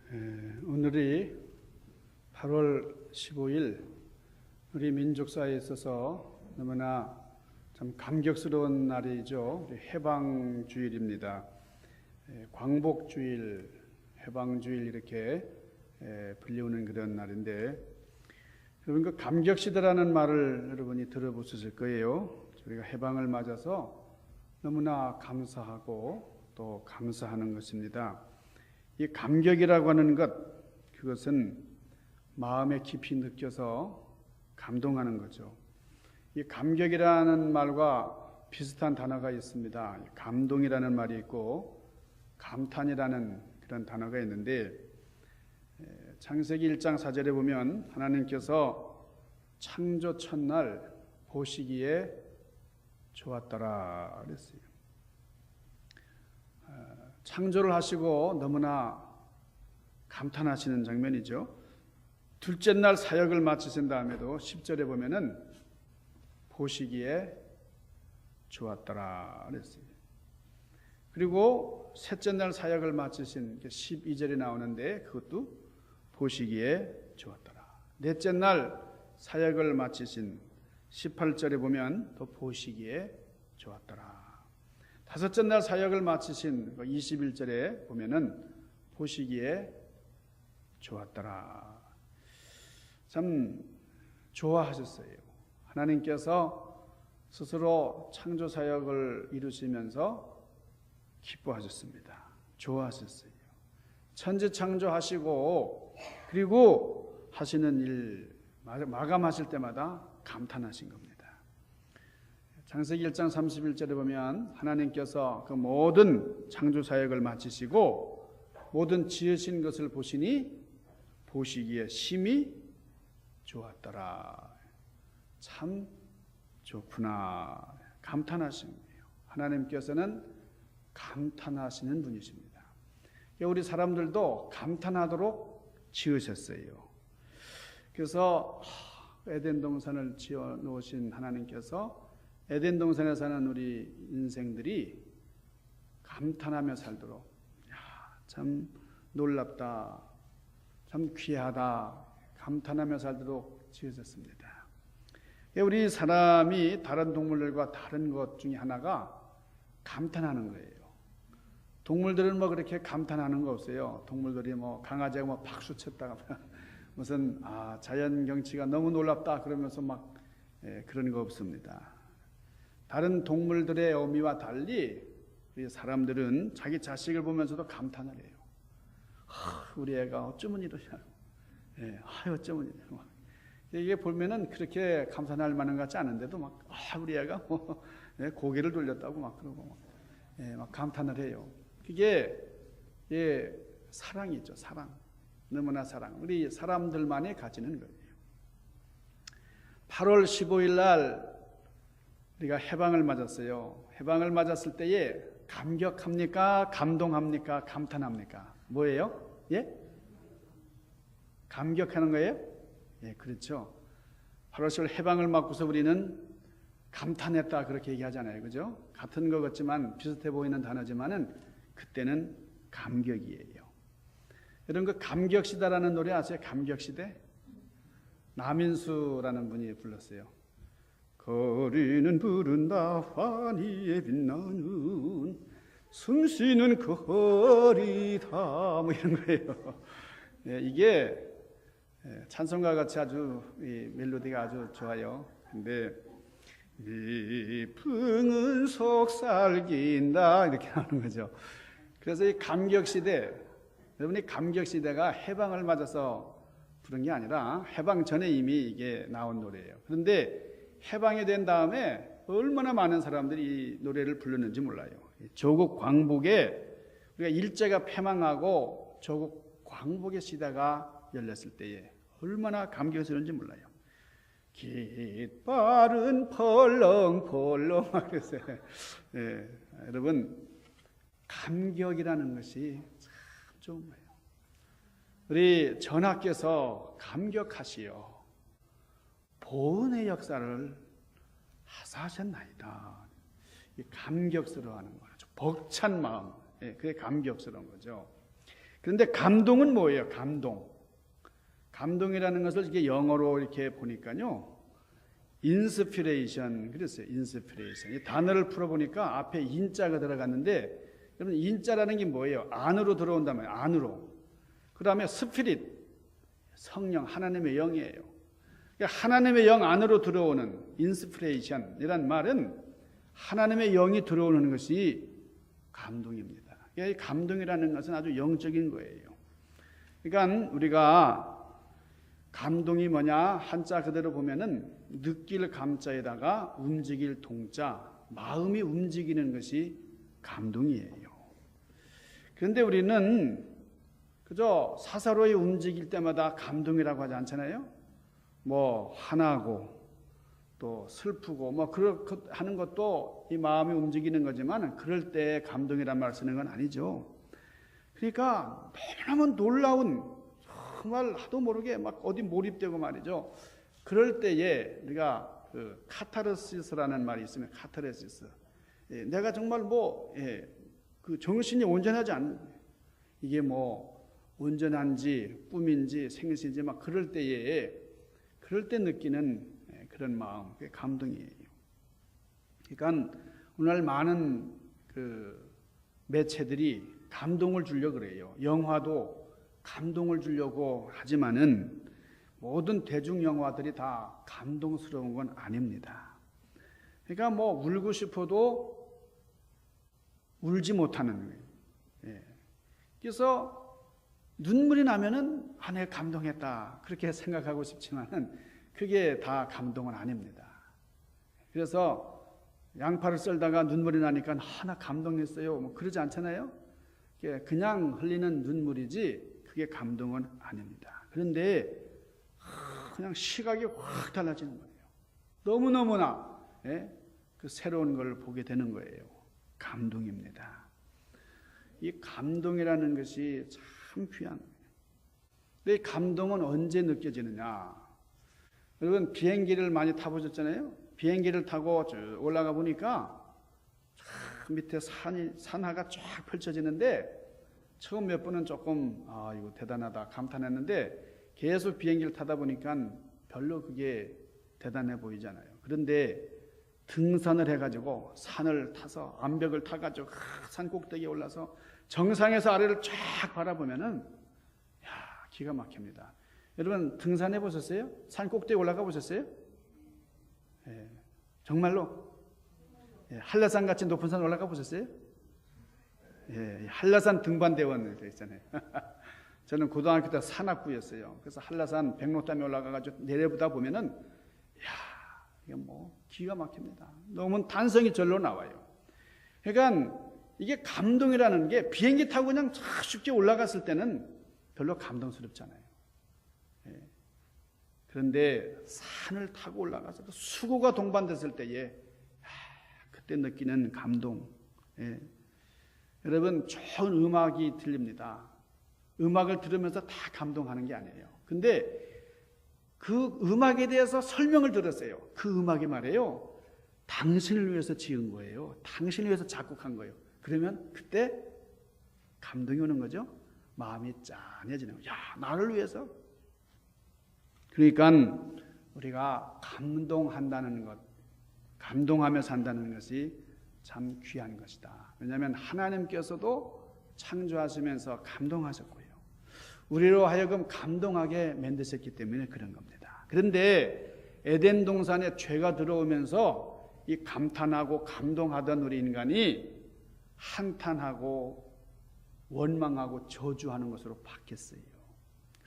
오늘이 8월 15일 우리 민족사에 있어서 너무나 참 감격스러운 날이죠. 해방주일입니다. 광복주일, 해방주일 이렇게 불리우는 그런 날인데, 여러분 그 감격시대라는 말을 여러분이 들어보셨을 거예요. 우리가 해방을 맞아서 너무나 감사하고 또 감사하는 것입니다. 이 감격이라고 하는 것, 그것은 마음에 깊이 느껴서 감동하는 거죠. 이 감격이라는 말과 비슷한 단어가 있습니다. 감동이라는 말이 있고 감탄이라는 그런 단어가 있는데, 창세기 1장 4절에 보면 하나님께서 창조 첫날 보시기에 좋았더라 그랬어요. 창조를 하시고 너무나 감탄하시는 장면이죠. 둘째 날 사역을 마치신 다음에도 10절에 보면은 보시기에 좋았더라 그랬어요. 그리고 셋째 날 사역을 마치신 12절에 나오는데 그것도 보시기에 좋았더라. 넷째 날 사역을 마치신 18절에 보면 또 보시기에 좋았더라. 다섯째 날 사역을 마치신 21절에 보면은 보시기에 좋았더라. 참 좋아하셨어요. 하나님께서 스스로 창조 사역을 이루시면서 기뻐하셨습니다. 좋아하셨어요. 천지 창조하시고 그리고 하시는 일 마감하실 때마다 감탄하신 겁니다. 창세기 1장 31절에 보면 하나님께서 그 모든 창조 사역을 마치시고 모든 지으신 것을 보시니 보시기에 심히 좋았더라. 참 좋구나. 감탄하신 거예요. 하나님께서는 감탄하시는 분이십니다. 우리 사람들도 감탄하도록 지으셨어요. 그래서 에덴 동산을 지어 놓으신 하나님께서 에덴 동산에 사는 우리 인생들이 감탄하며 살도록, 참 놀랍다, 참 귀하다, 감탄하며 살도록 지어졌습니다. 우리 사람이 다른 동물들과 다른 것 중에 하나가 감탄하는 거예요. 동물들은 뭐 그렇게 감탄하는 거 없어요. 동물들이 뭐 강아지가 뭐 박수 쳤다가 무슨 자연 경치가 너무 놀랍다 그러면서 막 그런 거 없습니다. 다른 동물들의 의미와 달리 우리 사람들은 자기 자식을 보면서도 감탄을 해요. 우리 애가 어쩌면 이러냐. 어쩌면 이러냐. 이게 보면은 그렇게 감탄할 만한 것 같지 않은데도 막 우리 애가 뭐 고개를 돌렸다고 막 그러고 막 감탄을 해요. 그게 사랑이죠. 사랑. 너무나 사랑. 우리 사람들만이 가지는 거예요. 8월 15일 날 우리가 해방을 맞았어요. 해방을 맞았을 때에 감격합니까? 감동합니까? 감탄합니까? 뭐예요? 예? 감격하는 거예요? 예, 그렇죠. 8월 10일 해방을 맞고서 우리는 감탄했다 그렇게 얘기하잖아요. 그죠? 같은 것 같지만 비슷해 보이는 단어지만은 그때는 감격이에요. 여러분 그 감격시대라는 노래 아세요? 감격시대? 남인수라는 분이 불렀어요. 거리는 부른다 환희에 빛나는 숨쉬는 거리다 뭐 이런 거예요. 이게 찬송가 같이 아주 이 멜로디가 아주 좋아요. 근데 이 풍은 속살긴다 이렇게 하는 거죠. 그래서 이 감격시대, 여러분이 감격시대가 해방을 맞아서 부른 게 아니라 해방 전에 이미 이게 나온 노래예요. 그런데 해방이 된 다음에 얼마나 많은 사람들이 이 노래를 부르는지 몰라요. 조국 광복에 우리가 일제가 패망하고 조국 광복의 시대가 열렸을 때에 얼마나 감격스러운지 몰라요. 깃발은 펄렁펄렁 그랬어요. 여러분 감격이라는 것이 참 좋은 거예요. 우리 전하께서 감격하시어 보은의 역사를 하사하셨나이다. 감격스러워하는 거죠. 벅찬 마음, 그게 감격스러운 거죠. 그런데 감동은 뭐예요? 감동이라는 것을 이렇게 영어로 이렇게 보니까요. 인스피레이션 그랬어요. 인스피레이션. 이 단어를 풀어보니까 앞에 인자가 들어갔는데 여러분 인자라는 게 뭐예요? 안으로 들어온다면 안으로. 그 다음에 스피릿 성령 하나님의 영이에요. 그러니까 하나님의 영 안으로 들어오는 인스피레이션이란 말은 하나님의 영이 들어오는 것이 감동입니다. 이 감동이라는 것은 아주 영적인 거예요. 그러니까 우리가 감동이 뭐냐 한자 그대로 보면은 느낄 감자에다가 움직일 동자 마음이 움직이는 것이 감동이에요. 그런데 우리는 그저 사사로이 움직일 때마다 감동이라고 하지 않잖아요. 뭐 화나고 또 슬프고 뭐 그렇게 하는 것도 이 마음이 움직이는 거지만 그럴 때 감동이란 말 쓰는 건 아니죠. 그러니까 너무너무 놀라운 정말 하도 모르게 막 어디 몰입되고 말이죠. 그럴 때에 우리가 그 카타르시스라는 말이 있으면 카타르시스. 예, 내가 정말 그 정신이 온전하지 않는 이게 뭐 온전한지 꿈인지 생신인지 막 그럴 때 느끼는 그런 마음, 그게 감동이에요. 그러니까 오늘 많은 그 매체들이 감동을 주려고 그래요. 영화도 감동을 주려고 하지만은 모든 대중 영화들이 다 감동스러운 건 아닙니다. 그러니까 뭐 울고 싶어도 울지 못하는 거예요. 예. 그래서 눈물이 나면은 내가 감동했다 그렇게 생각하고 싶지만은 그게 다 감동은 아닙니다. 그래서 양파를 썰다가 눈물이 나니까 나 감동했어요. 뭐 그러지 않잖아요. 그냥 흘리는 눈물이지 그게 감동은 아닙니다. 그런데 그냥 시각이 확 달라지는 거예요. 너무너무나 그 새로운 걸 보게 되는 거예요. 감동입니다. 이 감동이라는 것이 참 귀한 거예요. 근데 이 감동은 언제 느껴지느냐? 여러분 비행기를 많이 타보셨잖아요. 비행기를 타고 쭉 올라가 보니까 밑에 산하가 쫙 펼쳐지는데 처음 몇 번은 조금 이거 대단하다 감탄했는데 계속 비행기를 타다 보니까 별로 그게 대단해 보이잖아요. 그런데 등산을 해가지고 산을 타서 암벽을 타가지고 산 꼭대기에 올라서 정상에서 아래를 쫙 바라보면은 기가 막힙니다. 여러분 등산해 보셨어요? 산 꼭대기에 올라가 보셨어요? 예, 정말로 한라산 같이 높은 산 올라가 보셨어요? 예, 한라산 등반대원 있잖아요. 저는 고등학교 때 산악부였어요. 그래서 한라산 백록담에 올라가가지고 내려보다 보면은 이게 뭐 기가 막힙니다. 너무 단성이 절로 나와요. 그러니까 이게 감동이라는 게 비행기 타고 그냥 쉽게 올라갔을 때는 별로 감동스럽잖아요. 그런데 산을 타고 올라가서 수고가 동반됐을 때에 그때 느끼는 감동. 여러분 좋은 음악이 들립니다. 음악을 들으면서 다 감동하는 게 아니에요. 근데 그 음악에 대해서 설명을 들었어요. 그 음악이 말이에요. 당신을 위해서 지은 거예요. 당신을 위해서 작곡한 거예요. 그러면 그때 감동이 오는 거죠. 마음이 짠해지는 거예요. 나를 위해서. 그러니까 우리가 감동한다는 것, 감동하며 산다는 것이 참 귀한 것이다. 왜냐하면 하나님께서도 창조하시면서 감동하셨고요. 우리로 하여금 감동하게 만드셨기 때문에 그런 겁니다. 그런데 에덴 동산에 죄가 들어오면서 이 감탄하고 감동하던 우리 인간이 한탄하고 원망하고 저주하는 것으로 바뀌었어요.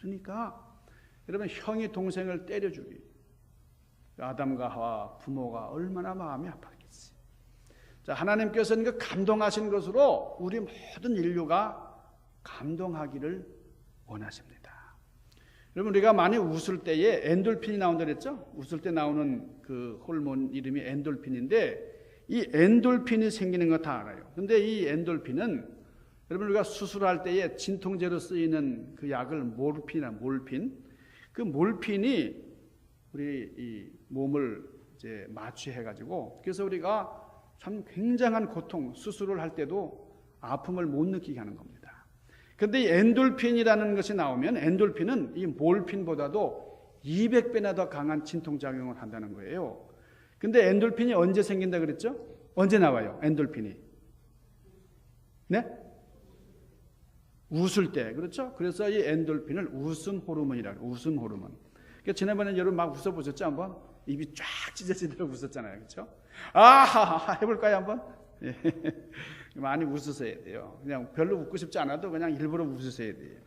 그러니까 여러분 형이 동생을 때려주기 아담과 하와 부모가 얼마나 마음이 아팠겠어요. 자, 하나님께서는 그 감동하신 것으로 우리 모든 인류가 감동하기를 원하십니다. 여러분 우리가 많이 웃을 때에 엔돌핀이 나온다 그랬죠? 웃을 때 나오는 그 호르몬 이름이 엔돌핀인데 이 엔돌핀이 생기는 거 다 알아요. 근데 이 엔돌핀은 여러분 우리가 수술할 때에 진통제로 쓰이는 그 약을 몰핀 그 몰핀이 우리 이 몸을 이제 마취해가지고 그래서 우리가 참 굉장한 고통 수술을 할 때도 아픔을 못 느끼게 하는 겁니다. 근데 이 엔돌핀이라는 것이 나오면 엔돌핀은 이 몰핀보다도 200배나 더 강한 진통작용을 한다는 거예요. 근데 엔돌핀이 언제 생긴다 그랬죠? 언제 나와요? 엔돌핀이. 네? 웃을 때. 그렇죠? 그래서 이 엔돌핀을 웃음 호르몬이라고. 웃음 호르몬. 그러니까 지난번에 여러분 막 웃어보셨죠? 한번? 입이 쫙 찢어지도록 웃었잖아요. 그렇죠? 아하하 해볼까요? 한번? 예. 많이 웃으셔야 돼요. 그냥 별로 웃고 싶지 않아도 그냥 일부러 웃으셔야 돼요.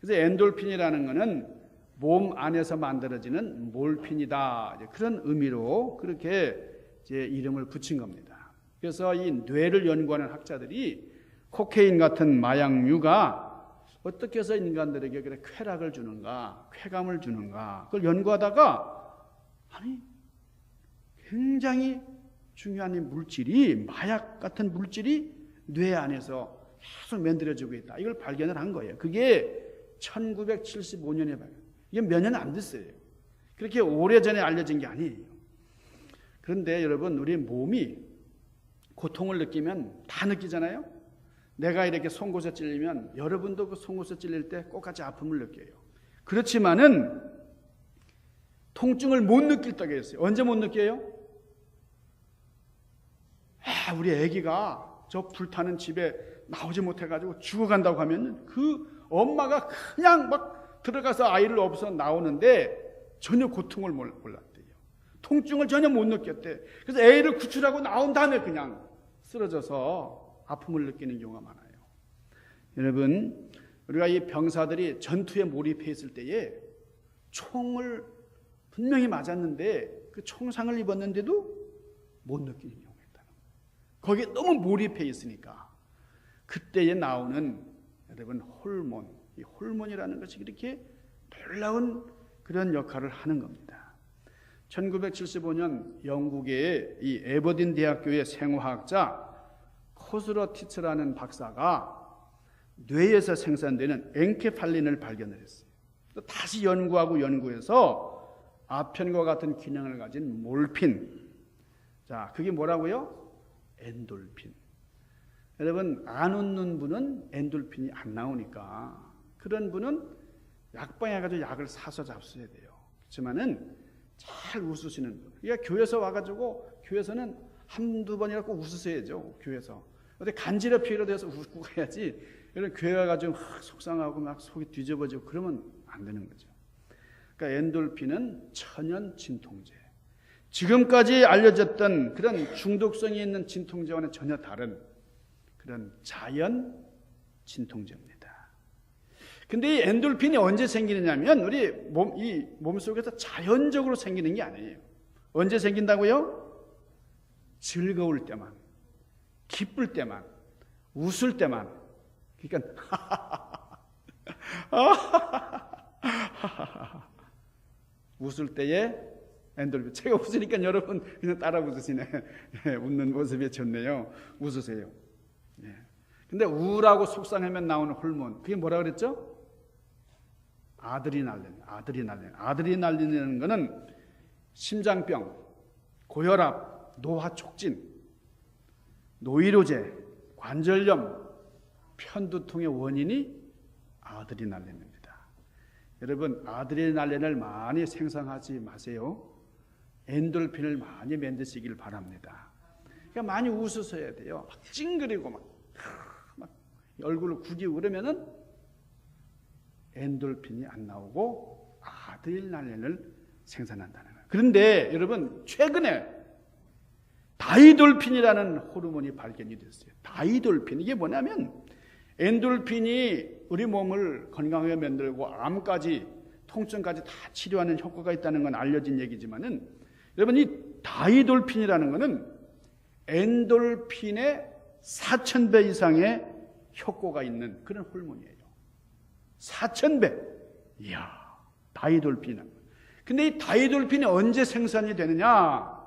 그래서 엔돌핀이라는 것은 몸 안에서 만들어지는 몰핀이다. 그런 의미로 그렇게 이제 이름을 붙인 겁니다. 그래서 이 뇌를 연구하는 학자들이 코케인 같은 마약류가 어떻게 해서 인간들에게 그래 쾌락을 주는가, 쾌감을 주는가, 그걸 연구하다가 아니 굉장히 중요한 이 물질이 마약 같은 물질이 뇌 안에서 계속 만들어지고 있다. 이걸 발견을 한 거예요. 그게 1975년에 발견. 이게 몇 년 안 됐어요. 그렇게 오래전에 알려진 게 아니에요. 그런데 여러분 우리 몸이 고통을 느끼면 다 느끼잖아요. 내가 이렇게 송곳에 찔리면 여러분도 그 송곳에 찔릴 때 똑같이 아픔을 느껴요. 그렇지만은 통증을 못 느낄 때가 있어요. 언제 못 느껴요? 우리 아기가 저 불타는 집에 나오지 못해가지고 죽어간다고 하면 그 엄마가 그냥 막 들어가서 아이를 업어서 나오는데 전혀 고통을 몰랐대요. 통증을 전혀 못 느꼈대. 그래서 애를 구출하고 나온 다음에 그냥 쓰러져서 아픔을 느끼는 경우가 많아요. 여러분, 우리가 이 병사들이 전투에 몰입해 있을 때에 총을 분명히 맞았는데 그 총상을 입었는데도 못 느끼는 경우가 있다는 거예요. 거기에 너무 몰입해 있으니까 그때에 나오는 여러분 호르몬, 이 호르몬이라는 것이 이렇게 놀라운 그런 역할을 하는 겁니다. 1975년 영국의 이 에버딘 대학교의 생화학자 코스러티츠라는 박사가 뇌에서 생산되는 엔케팔린을 발견을 했어요. 또 다시 연구해서 아편과 같은 기능을 가진 몰핀. 자, 그게 뭐라고요? 엔돌핀. 여러분, 안 웃는 분은 엔돌핀이 안 나오니까 그런 분은 약방에 가지고 약을 사서 잡수셔야 돼요. 그렇지만은 잘 웃으시는 분. 그러니까 교회에서 와가지고 교회에서는 한두 번이라도 웃으셔야죠. 교회에서. 어디 간지럽히려 돼서 웃고 가야지. 이런 교회 와가지고 속상하고 막 속이 뒤집어지고 그러면 안 되는 거죠. 그러니까 엔돌핀은 천연 진통제. 지금까지 알려졌던 그런 중독성이 있는 진통제와는 전혀 다른 그런 자연 진통제입니다. 근데 이 엔돌핀이 언제 생기느냐면 우리 이 몸속에서 자연적으로 생기는 게 아니에요. 언제 생긴다고요? 즐거울 때만, 기쁠 때만, 웃을 때만. 그러니까 웃을 때에 엔돌핀. 제가 웃으니까 여러분 그냥 따라 웃으시네. 웃는 모습이 좋네요. 웃으세요. 근데 우울하고 속상하면 나오는 호르몬, 그게 뭐라 그랬죠? 아드레날린. 아드레날린이라는 것은 심장병, 고혈압, 노화 촉진, 노이로제, 관절염, 편두통의 원인이 아드레날린입니다. 여러분, 아드레날린을 많이 생성하지 마세요. 엔돌핀을 많이 만드시길 바랍니다. 그러니까 많이 웃으셔야 돼요. 막 찡그리고 막 얼굴을 구기고 그러면은 엔돌핀이 안 나오고 아드레날린을 생산한다는 거예요. 그런데 여러분, 최근에 다이돌핀이라는 호르몬이 발견이 됐어요. 다이돌핀. 이게 뭐냐면 엔돌핀이 우리 몸을 건강하게 만들고 암까지, 통증까지 다 치료하는 효과가 있다는 건 알려진 얘기지만은 여러분, 이 다이돌핀이라는 것은 엔돌핀의 4,000배 이상의 효과가 있는 그런 호르몬이에요. 4,000배. 이야, 다이돌핀. 근데 이 다이돌핀이 언제 생산이 되느냐?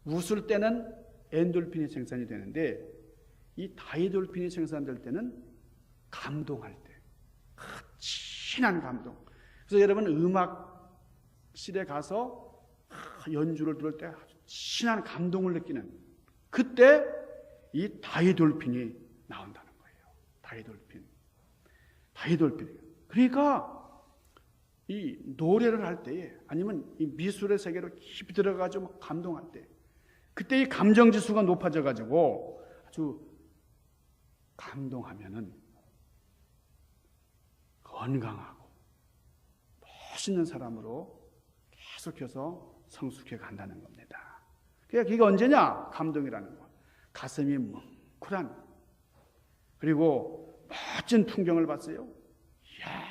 웃을 때는 엔돌핀이 생산이 되는데 이 다이돌핀이 생산될 때는 감동할 때. 진한 감동. 그래서 여러분 음악실에 가서 연주를 들을 때 진한 감동을 느끼는 그때 이 다이돌핀이 나온다는 거예요. 다이돌핀. 그러니까 이 노래를 할 때에 아니면 이 미술의 세계로 깊이 들어가지고 감동할 때 그때 이 감정 지수가 높아져 가지고 아주 감동하면은 건강하고 멋있는 사람으로 계속해서 성숙해 간다는 겁니다. 그러니까 그게 언제냐? 감동이라는 거. 가슴이 뭉클한 그리고 멋진 풍경을 봤어요. 이야,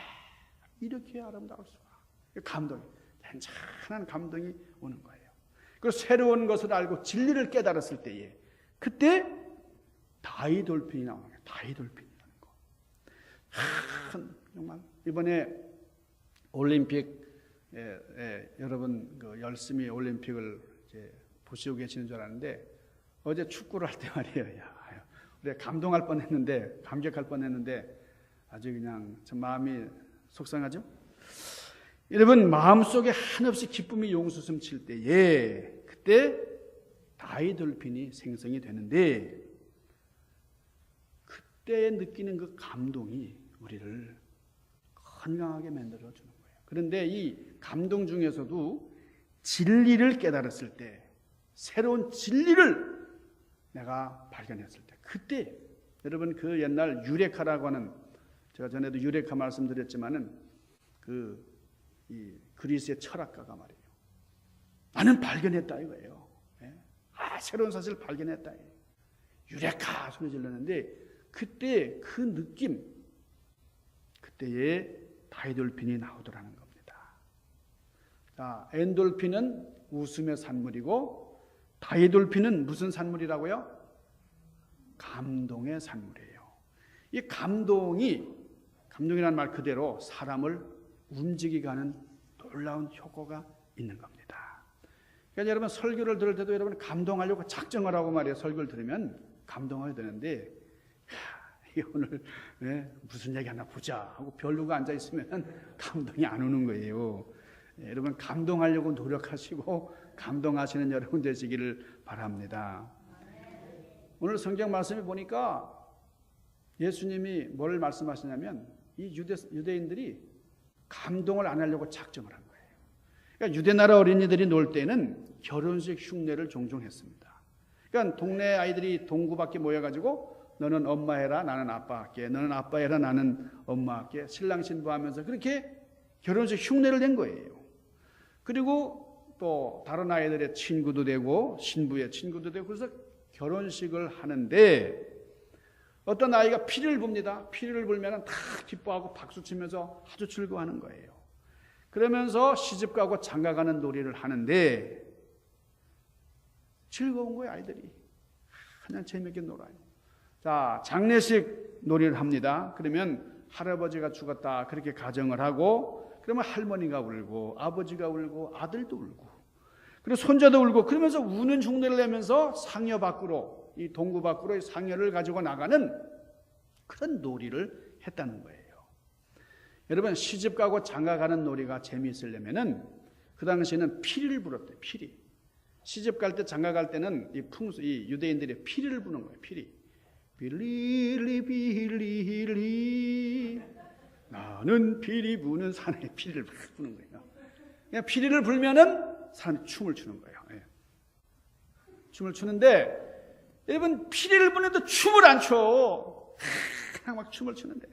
이렇게 아름다울 수가. 감동이, 괜찮은 감동이 오는 거예요. 그리고 새로운 것을 알고 진리를 깨달았을 때에 그때 다이돌핀이 나오는 거예요. 다이돌핀이라는 거. 정말 이번에 올림픽 여러분 열심히 올림픽을 이제 보시고 계시는 줄 알았는데 어제 축구를 할 때 말이에요. 야, 우리가 감동할 뻔했는데 감격할 뻔했는데 아주 그냥 참 마음이 속상하죠. 여러분 마음속에 한없이 기쁨이 용수숨 칠 때에 그때 다이돌핀이 생성이 되는데 그때 느끼는 그 감동이 우리를 건강하게 만들어 주는 거예요. 그런데 이 감동 중에서도 진리를 깨달았을 때 새로운 진리를 내가 발견했을 때 그때 여러분 그 옛날 유레카라고 하는 제가 전에도 유레카 말씀드렸지만은 이 그리스의 철학가가 말이에요. 나는 발견했다 이거예요. 새로운 사실을 발견했다. 유레카 소리 질렀는데 그때 그 느낌 그때에 다이돌핀이 나오더라는 겁니다. 자, 엔돌핀은 웃음의 산물이고 다이돌핀은 무슨 산물이라고요? 감동의 산물이에요. 이 감동이라는 말 그대로 사람을 움직이게 하는 놀라운 효과가 있는 겁니다. 그러니까 여러분 설교를 들을 때도 여러분 감동하려고 작정을 하고 말이에요. 설교를 들으면 감동하게 되는데 이게 오늘 무슨 얘기 하나 보자 하고 별로가 앉아있으면 감동이 안 오는 거예요. 여러분 감동하려고 노력하시고 감동하시는 여러분 되시기를 바랍니다. 오늘 성경 말씀을 보니까 예수님이 뭘 말씀하시냐면 이 유대인들이 감동을 안 하려고 작정을 한 거예요. 그러니까 유대나라 어린이들이 놀 때는 결혼식 흉내를 종종 했습니다. 그러니까 동네 아이들이 동구밖에 모여가지고 너는 엄마 해라 나는 아빠 할게, 너는 아빠 해라 나는 엄마 할게, 신랑 신부하면서 그렇게 결혼식 흉내를 낸 거예요. 그리고 또 다른 아이들의 친구도 되고 신부의 친구도 되고 그래서 결혼식을 하는데 어떤 아이가 피리를 붑니다. 피리를 불면 다 기뻐하고 박수치면서 아주 즐거워하는 거예요. 그러면서 시집가고 장가가는 놀이를 하는데 즐거운 거예요. 아이들이 그냥 재밌게 놀아요. 자, 장례식 놀이를 합니다. 그러면 할아버지가 죽었다 그렇게 가정을 하고 그러면 할머니가 울고 아버지가 울고 아들도 울고 그리고 손자도 울고 그러면서 우는 흉내를 내면서 상여 밖으로 이 동구 밖으로 이 상여를 가지고 나가는 그런 놀이를 했다는 거예요. 여러분 시집가고 장가가는 놀이가 재미있으려면은 그 당시에는 피리를 불었대요. 피리. 시집갈 때 장가갈 때는 이 유대인들이 피리를 부는 거예요. 피리. 빌리리 빌리리 나는 피리 부는 산에 피리를 부는 거예요. 그냥 피리를 불면은 사람이 춤을 추는 거예요. 춤을 추는데 여러분 피리를 부는데 춤을 안 춰. 그냥 막 춤을 추는데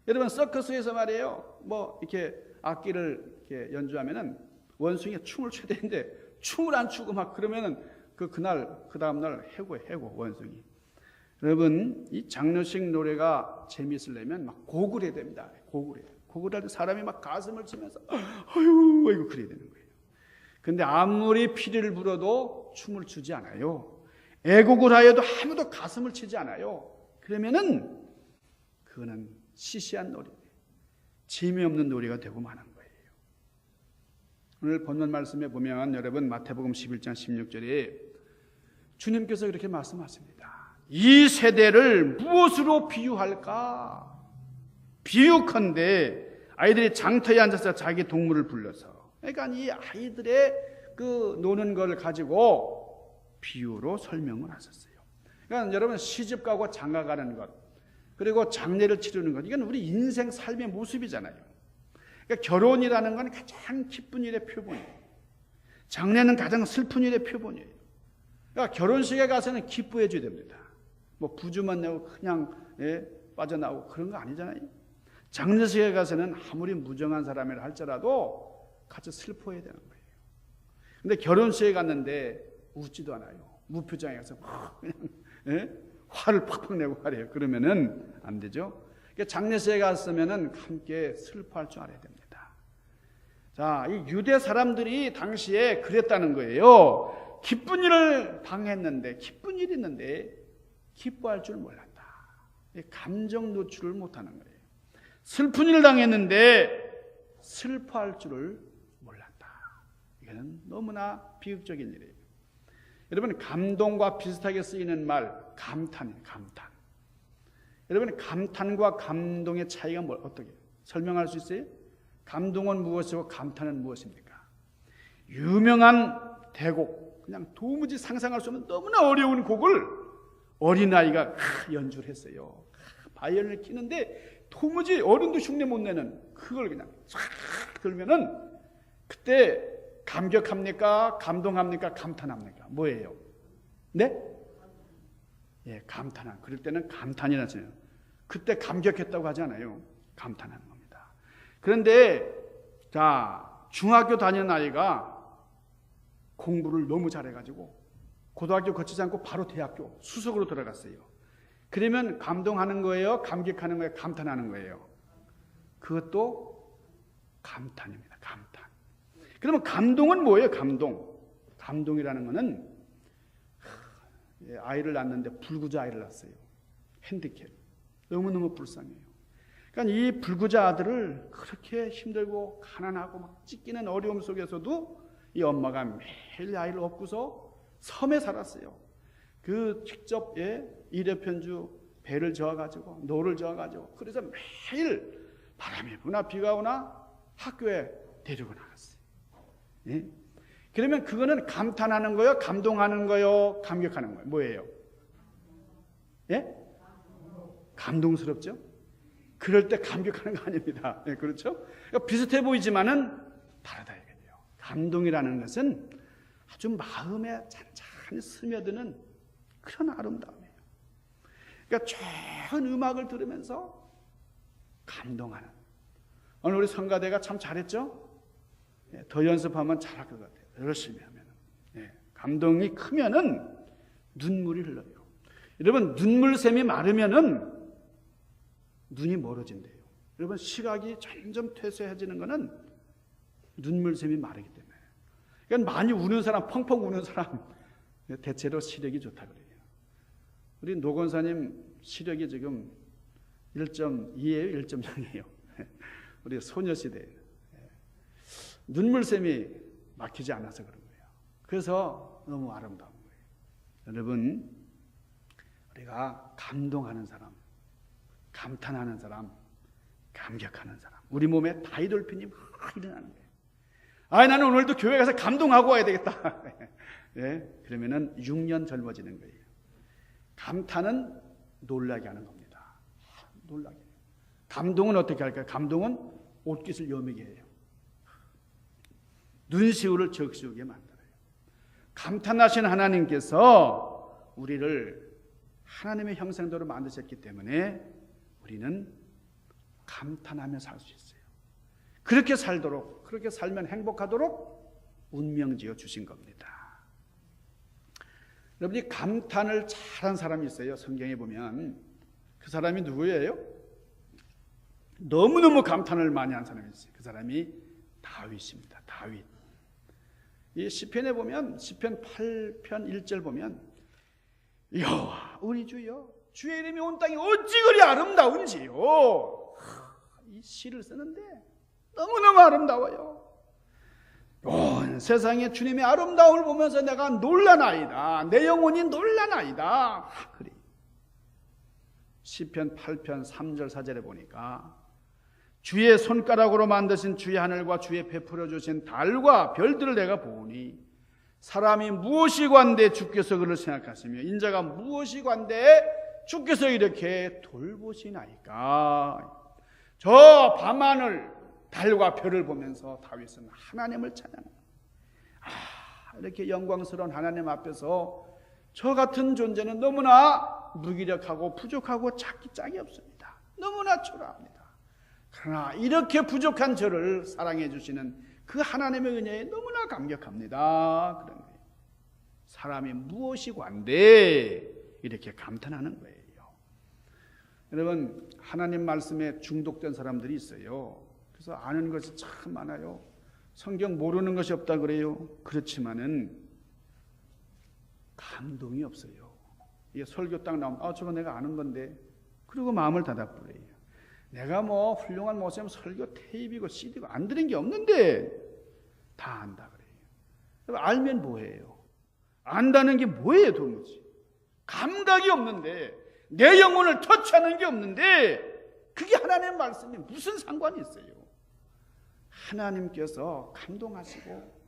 여러분 서커스에서 말이에요. 뭐 이렇게 악기를 이렇게 연주하면은 원숭이가 춤을 춰야 되는데 춤을 안 추고 막 그러면은 그 다음 날 해고 원숭이. 여러분 이 장례식 노래가 재미있으려면 막 고글해야 됩니다. 고글할 때 사람이 막 가슴을 치면서 아유 그래야 되는 거예요. 근데 아무리 피리를 불어도 춤을 추지 않아요. 애곡을 하여도 아무도 가슴을 치지 않아요. 그러면은 그거는 시시한 놀이, 재미없는 놀이가 되고 마는 거예요. 오늘 본문 말씀에 보면 여러분 마태복음 11장 16절에 주님께서 이렇게 말씀하십니다. 이 세대를 무엇으로 비유할까? 비유컨대 아이들이 장터에 앉아서 자기 동물을 불러서 그러니까 이 아이들의 그 노는 걸 가지고 비유로 설명을 하셨어요. 그러니까 여러분 시집가고 장가가는 것 그리고 장례를 치르는 것, 이건 우리 인생 삶의 모습이잖아요. 그러니까 결혼이라는 건 가장 기쁜 일의 표본이에요. 장례는 가장 슬픈 일의 표본이에요. 그러니까 결혼식에 가서는 기뻐해 줘야 됩니다. 뭐 부주만 내고 그냥 빠져나오고 그런 거 아니잖아요. 장례식에 가서는 아무리 무정한 사람이라 할지라도 같이 슬퍼해야 되는 거예요. 근데 결혼식에 갔는데 웃지도 않아요. 무표정에 가서 그냥 화를 팍팍 내고 하래요. 그러면은 안 되죠. 그러니까 장례식에 갔으면은 함께 슬퍼할 줄 알아야 됩니다. 자, 이 유대 사람들이 당시에 그랬다는 거예요. 기쁜 일을 당했는데, 기쁜 일이 있는데 기뻐할 줄 몰랐다. 감정 노출을 못하는 거예요. 슬픈 일을 당했는데 슬퍼할 줄을 몰랐다. 이거는 너무나 비극적인 일이에요. 여러분, 감동과 비슷하게 쓰이는 말 감탄이에요. 감탄. 여러분, 감탄과 감동의 차이가 어떻게 설명할 수 있어요? 감동은 무엇이고 감탄은 무엇입니까? 유명한 대곡, 그냥 도무지 상상할 수 없는 너무나 어려운 곡을 어린아이가 연주를 했어요. 바이올린을 키는데 도무지 어른도 흉내 못 내는 그걸 그냥 쫙 들면은 그때 감격합니까? 감동합니까? 감탄합니까? 뭐예요? 네? 예, 감탄한. 그럴 때는 감탄이라서요. 그때 감격했다고 하지 않아요. 감탄하는 겁니다. 그런데 자, 중학교 다니는 아이가 공부를 너무 잘해가지고 고등학교 거치지 않고 바로 대학교 수석으로 들어갔어요. 그러면 감동하는 거예요? 감격하는 거예요? 감탄하는 거예요? 그것도 감탄입니다. 감탄. 그러면 감동은 뭐예요? 감동. 감동이라는 거는 아이를 낳는데 불구자 아이를 낳았어요. 핸디캡. 너무너무 불쌍해요. 그러니까 이 불구자 아들을 그렇게 힘들고 가난하고 막 찢기는 어려움 속에서도 이 엄마가 매일 아이를 업고서 섬에 살았어요. 그 직접 일회편주 배를 저어가지고 노를 저어가지고 그래서 매일 바람이 부나 비가 오나 학교에 데리고 나갔어요. 예? 그러면 그거는 감탄하는 거요, 감동하는 거요, 감격하는 거예요. 뭐예요? 예? 감동스럽죠? 그럴 때 감격하는 거 아닙니다. 예, 그렇죠? 그러니까 비슷해 보이지만은 다르다 이거예요. 감동이라는 것은 아주 마음에 잔잔히 스며드는 그런 아름다움이에요. 그러니까 좋은 음악을 들으면서 감동하는. 오늘 우리 성가대가 참 잘했죠? 예, 더 연습하면 잘할 것 같아요. 열심히 하면. 예, 감동이 크면은 눈물이 흘러요. 여러분, 눈물샘이 마르면은 눈이 멀어진대요. 여러분, 시각이 점점 퇴색해지는 것은 눈물샘이 마르기 때문에. 그러니까 많이 우는 사람, 펑펑 우는 사람 대체로 시력이 좋다 그래요. 우리 노 권사님 시력이 지금 1.2예요, 1.0이에요. 우리 소녀시대 눈물샘이 막히지 않아서 그런 거예요. 그래서 너무 아름다운 거예요. 여러분, 우리가 감동하는 사람, 감탄하는 사람, 감격하는 사람, 우리 몸에 다이돌핀이 막 일어나는 거예요. 아, 나는 오늘도 교회 가서 감동하고 와야 되겠다. 예, 그러면은 6년 젊어지는 거예요. 감탄은 놀라게 하는 겁니다. 놀라게. 감동은 어떻게 할까요? 감동은 옷깃을 여미게 해요. 눈시울을 적시우게 만들어요. 감탄하신 하나님께서 우리를 하나님의 형상대로 만드셨기 때문에 우리는 감탄하며 살 수 있어요. 그렇게 살도록, 그렇게 살면 행복하도록 운명지어 주신 겁니다. 여러분이 감탄을 잘한 사람이 있어요. 성경에 보면 그 사람이 누구예요? 너무너무 감탄을 많이 한 사람이 있어요. 그 사람이 다윗입니다. 다윗. 이 시편에 보면 시편 8편 1절 보면 여호와 우리 주여 주의 이름이 온 땅이 어찌 그리 아름다운지요. 이 시를 쓰는데 너무너무 아름다워요. 온 세상에 주님의 아름다움을 보면서 내가 놀라나이다. 내 영혼이 놀라나이다. 그래. 시편 8편 3절 4절에 보니까 주의 손가락으로 만드신 주의 하늘과 주의 베풀어 주신 달과 별들을 내가 보니 사람이 무엇이 관대 주께서 그를 생각하시며 인자가 무엇이 관대 주께서 이렇게 돌보시나이까. 저 밤하늘 달과 별을 보면서 다윗은 하나님을 찬양합니다. 이렇게 영광스러운 하나님 앞에서 저 같은 존재는 너무나 무기력하고 부족하고 찾기 짝이 없습니다. 너무나 초라합니다. 그러나 이렇게 부족한 저를 사랑해 주시는 그 하나님의 은혜에 너무나 감격합니다. 그런 거예요. 사람이 무엇이 관대 이렇게 감탄하는 거예요. 여러분, 하나님 말씀에 중독된 사람들이 있어요. 그래서 아는 것이 참 많아요. 성경 모르는 것이 없다 그래요. 그렇지만은 감동이 없어요. 이게 설교 딱 나오면 저거 내가 아는 건데, 그리고 마음을 닫아버려요. 내가 뭐 훌륭한 목사님 설교 테이프고 CD고 안 들은 게 없는데 다 안다 그래요. 알면 뭐해요? 안다는 게 뭐예요 도무지? 감각이 없는데, 내 영혼을 터치하는 게 없는데 그게 하나님의 말씀이 무슨 상관이 있어요? 하나님께서 감동하시고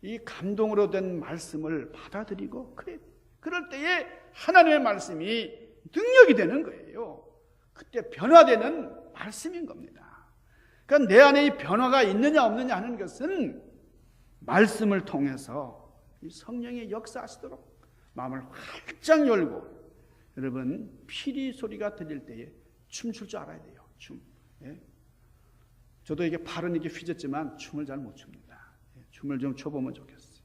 이 감동으로 된 말씀을 받아들이고 그럴 때에 하나님의 말씀이 능력이 되는 거예요. 그때 변화되는 말씀인 겁니다. 그러니까 내 안에 이 변화가 있느냐 없느냐 하는 것은 말씀을 통해서 이 성령의 역사하시도록 마음을 활짝 열고, 여러분 피리 소리가 들릴 때에 춤출 줄 알아야 돼요. 춤. 예? 저도 이게 팔은 이렇게 휘졌지만 춤을 잘 못 춥니다. 예, 춤을 좀 춰보면 좋겠어요.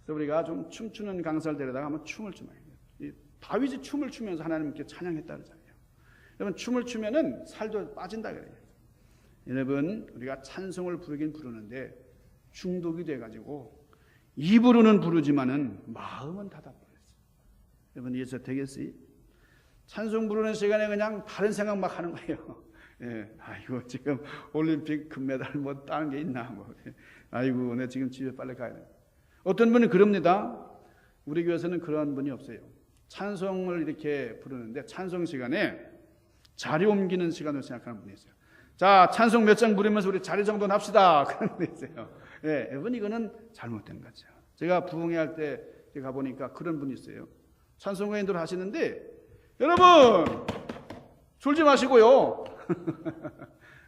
그래서 우리가 좀 춤추는 강사를 데려다가 한번 춤을 추면, 다윗이 춤을 추면서 하나님께 찬양했다 그러잖아요. 여러분 춤을 추면은 살도 빠진다 그래요. 여러분 우리가 찬송을 부르긴 부르는데 중독이 돼가지고 입으로는 부르지만은 마음은 닫아버렸어요. 여러분 이해서 되겠어요? 찬송 부르는 시간에 그냥 다른 생각 막 하는 거예요. 예, 아이고 지금 올림픽 금메달 뭐 따는 게 있나 뭐. 아이고 내 지금 집에 빨리 가야 돼. 어떤 분은 그럽니다. 우리 교회에서는 그런 분이 없어요. 찬송을 이렇게 부르는데 찬송 시간에 자리 옮기는 시간으로 생각하는 분이 있어요. 자, 찬송 몇 장 부르면서 우리 자리 정돈합시다. 그런 분이 있어요. 예, 여러분 이거는 잘못된 거죠. 제가 부흥회 할 때 가보니까 그런 분이 있어요. 찬송가인들 하시는데 여러분 졸지 마시고요.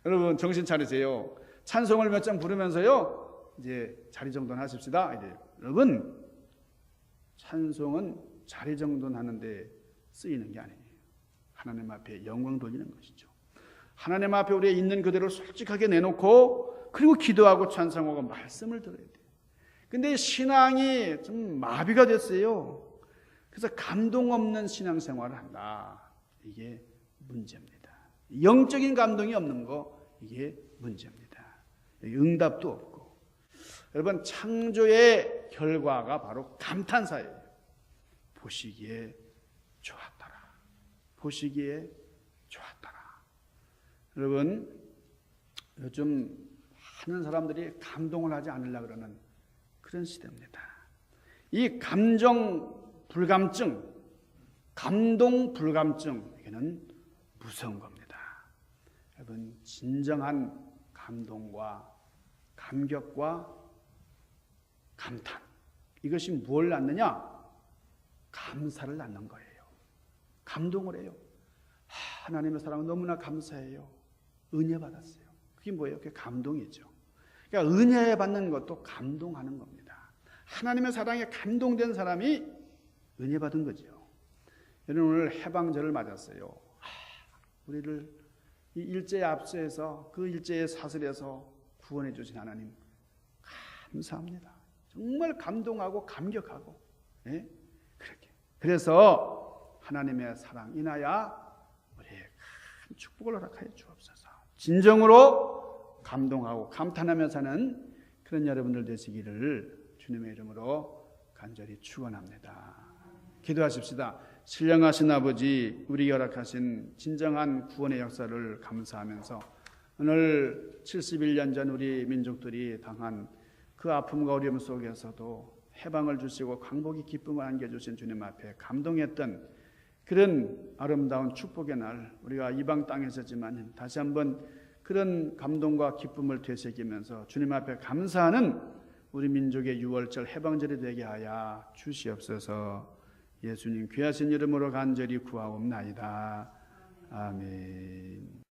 여러분 정신 차리세요. 찬송을 몇 장 부르면서요 이제 자리 정돈하십시다. 이래요. 여러분 찬송은 자리 정돈하는데 쓰이는 게 아니에요. 하나님 앞에 영광 돌리는 것이죠. 하나님 앞에 우리의 있는 그대로 솔직하게 내놓고 그리고 기도하고 찬송하고 말씀을 들어야 돼요. 근데 신앙이 좀 마비가 됐어요. 그래서 감동 없는 신앙생활을 한다. 이게 문제입니다. 영적인 감동이 없는 거 이게 문제입니다. 응답도 없고. 여러분 창조의 결과가 바로 감탄사예요. 보시기에 좋았더라. 보시기에 좋았더라. 여러분 요즘 많은 사람들이 감동을 하지 않으려고 그러는 그런 시대입니다. 이 감정 불감증, 감동 불감증, 이게는 무서운 겁니다. 여러분 진정한 감동과 감격과 감탄, 이것이 뭘 낳느냐? 감사를 낳는 거예요. 감동을 해요. 하나님의 사랑은 너무나 감사해요. 은혜 받았어요. 그게 뭐예요? 그게 감동이죠. 그러니까 은혜 받는 것도 감동하는 겁니다. 하나님의 사랑에 감동된 사람이 은혜 받은 거죠. 여러분 오늘 해방절을 맞았어요. 우리를 이 일제의 압수해서 그 일제의 사슬에서 구원해 주신 하나님 감사합니다. 정말 감동하고 감격하고, 예? 그렇게. 그래서 하나님의 사랑 인하여 우리의 큰 축복을 허락하여 주옵소서. 진정으로 감동하고 감탄하며 사는 그런 여러분들 되시기를 주님의 이름으로 간절히 축원합니다. 기도하십시다. 신령하신 아버지, 우리 허락하신 진정한 구원의 역사를 감사하면서 오늘 71년 전 우리 민족들이 당한 그 아픔과 어려움 속에서도 해방을 주시고 광복의 기쁨을 안겨주신 주님 앞에 감동했던 그런 아름다운 축복의 날, 우리가 이방 땅에서지만 다시 한번 그런 감동과 기쁨을 되새기면서 주님 앞에 감사하는 우리 민족의 6월절 해방절이 되게 하여 주시옵소서. 예수님 귀하신 이름으로 간절히 구하옵나이다. 아멘.